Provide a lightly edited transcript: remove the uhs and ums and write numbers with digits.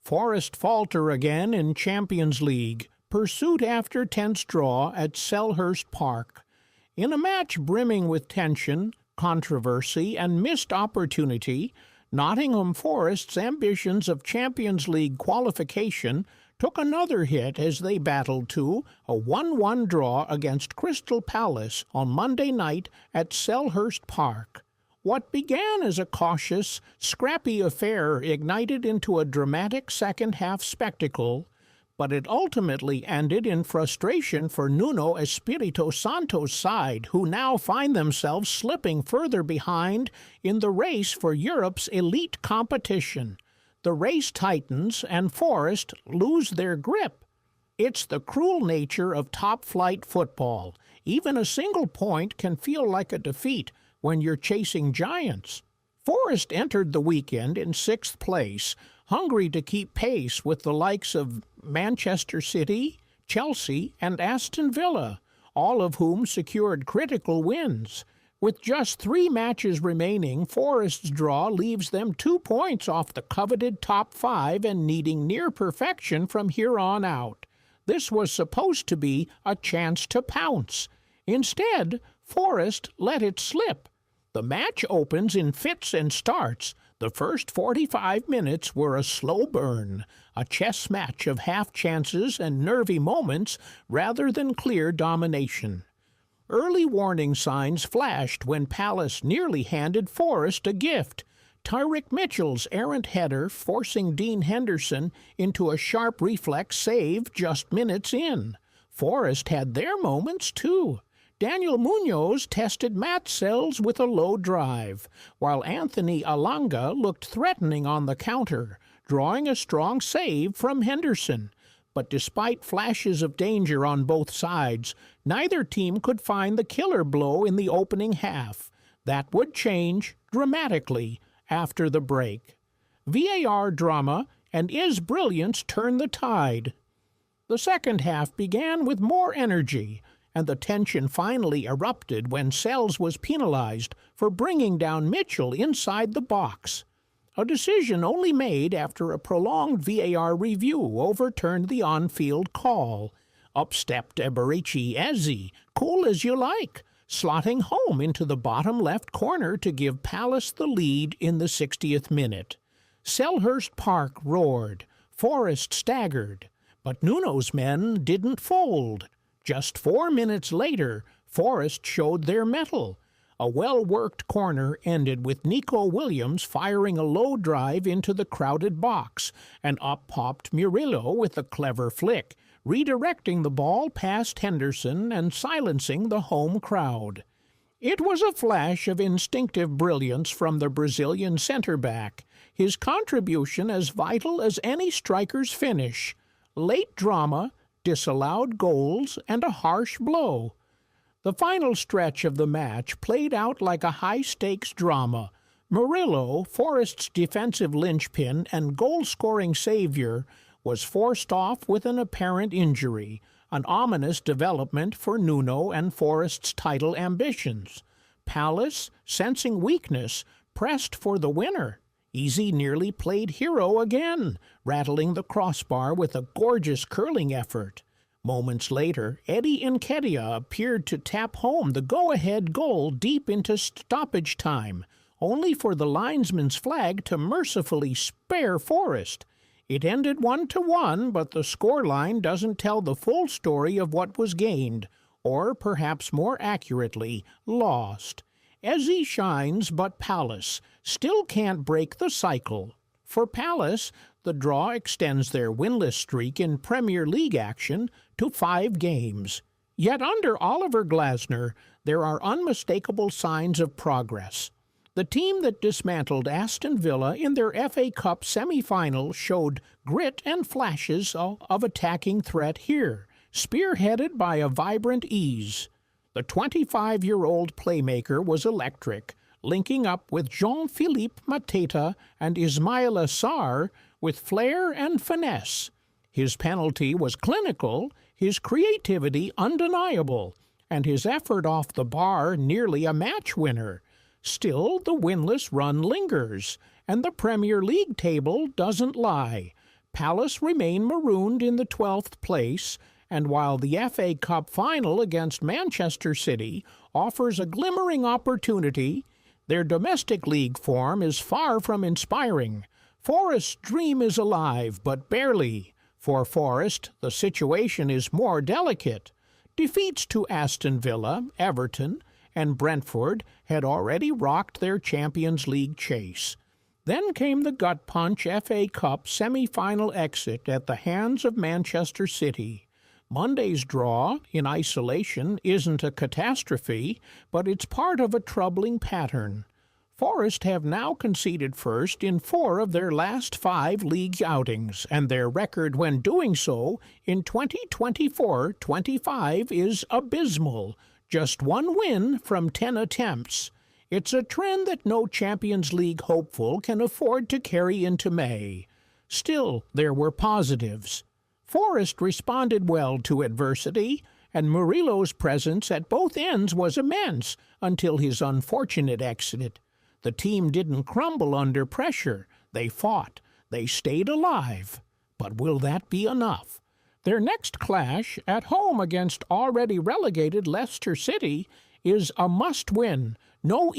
Forest falter again in Champions League. Pursuit after tense draw at Selhurst Park. In a match brimming with tension, controversy, and missed opportunity, Nottingham Forest's ambitions of Champions League qualification took another hit as they battled to a 1-1 draw against Crystal Palace on Monday night at Selhurst Park. What began as a cautious, scrappy affair ignited into a dramatic second-half spectacle, but it ultimately ended in frustration for Nuno Espirito Santo's side, who now find themselves slipping further behind in the race for Europe's elite competition. The race tightens and Forest lose their grip. It's the cruel nature of top-flight football. Even a single point can feel like a defeat when you're chasing giants. Forest entered the weekend in 6th place, hungry to keep pace with the likes of Manchester City, Chelsea, and Aston Villa, all of whom secured critical wins. With just 3 matches remaining, Forest's draw leaves them 2 points off the coveted top 5 and needing near perfection from here on out. This was supposed to be a chance to pounce. Instead, Forest let it slip. The match opens in fits and starts. The first 45 minutes were a slow burn, a chess match of half-chances and nervy moments rather than clear domination. Early warning signs flashed when Palace nearly handed Forest a gift. Tyrick Mitchell's errant header forcing Dean Henderson into a sharp reflex save just minutes in. Forest had their moments too. Daniel Munoz tested Matt Sells with a low drive, while Anthony Alanga looked threatening on the counter, drawing a strong save from Henderson. But despite flashes of danger on both sides, neither team could find the killer blow in the opening half. That would change dramatically after the break. VAR drama and Eze brilliance turned the tide. The second half began with more energy, and the tension finally erupted when Sells was penalized for bringing down Mitchell inside the box. A decision only made after a prolonged VAR review overturned the on-field call. Up stepped Eberechi Eze, cool as you like, slotting home into the bottom left corner to give Palace the lead in the 60th minute. Selhurst Park roared, Forest staggered, but Nuno's men didn't fold. Just 4 minutes later, Forest showed their mettle. A well-worked corner ended with Nico Williams firing a low drive into the crowded box, and up popped Murillo with a clever flick, redirecting the ball past Henderson and silencing the home crowd. It was a flash of instinctive brilliance from the Brazilian centre-back, his contribution as vital as any striker's finish. Late drama, disallowed goals, and a harsh blow. The final stretch of the match played out like a high-stakes drama. Murillo, Forest's defensive linchpin and goal-scoring savior, was forced off with an apparent injury, an ominous development for Nuno and Forest's title ambitions. Palace, sensing weakness, pressed for the winner. Eze nearly played hero again, rattling the crossbar with a gorgeous curling effort. Moments later, Eddie Nketiah appeared to tap home the go-ahead goal deep into stoppage time, only for the linesman's flag to mercifully spare Forest. It ended 1-1, but the scoreline doesn't tell the full story of what was gained, or perhaps more accurately, lost. Eze shines, but Palace still can't break the cycle. For Palace, the draw extends their winless streak in Premier League action to 5 games. Yet under Oliver Glasner, there are unmistakable signs of progress. The team that dismantled Aston Villa in their FA Cup semi-final showed grit and flashes of attacking threat here, spearheaded by a vibrant Eze. The 25-year-old playmaker was electric, linking up with Jean-Philippe Mateta and Ismaila Sarr with flair and finesse. His penalty was clinical, his creativity undeniable, and his effort off the bar nearly a match winner. Still, the winless run lingers, and the Premier League table doesn't lie. Palace remain marooned in the 12th place, and while the FA Cup final against Manchester City offers a glimmering opportunity, their domestic league form is far from inspiring. Forest's dream is alive, but barely. For Forest, the situation is more delicate. Defeats to Aston Villa, Everton, and Brentford had already rocked their Champions League chase. Then came the gut-punch FA Cup semi-final exit at the hands of Manchester City. Monday's draw, in isolation, isn't a catastrophe, but it's part of a troubling pattern. Forest have now conceded first in 4 of their last 5 league outings, and their record when doing so in 2024-25 is abysmal. Just 1 win from 10 attempts. It's a trend that no Champions League hopeful can afford to carry into May. Still, there were positives. Forest responded well to adversity, and Murillo's presence at both ends was immense until his unfortunate exit. The team didn't crumble under pressure. They fought. They stayed alive. But will that be enough? Their next clash, at home against already relegated Leicester City, is a must-win. No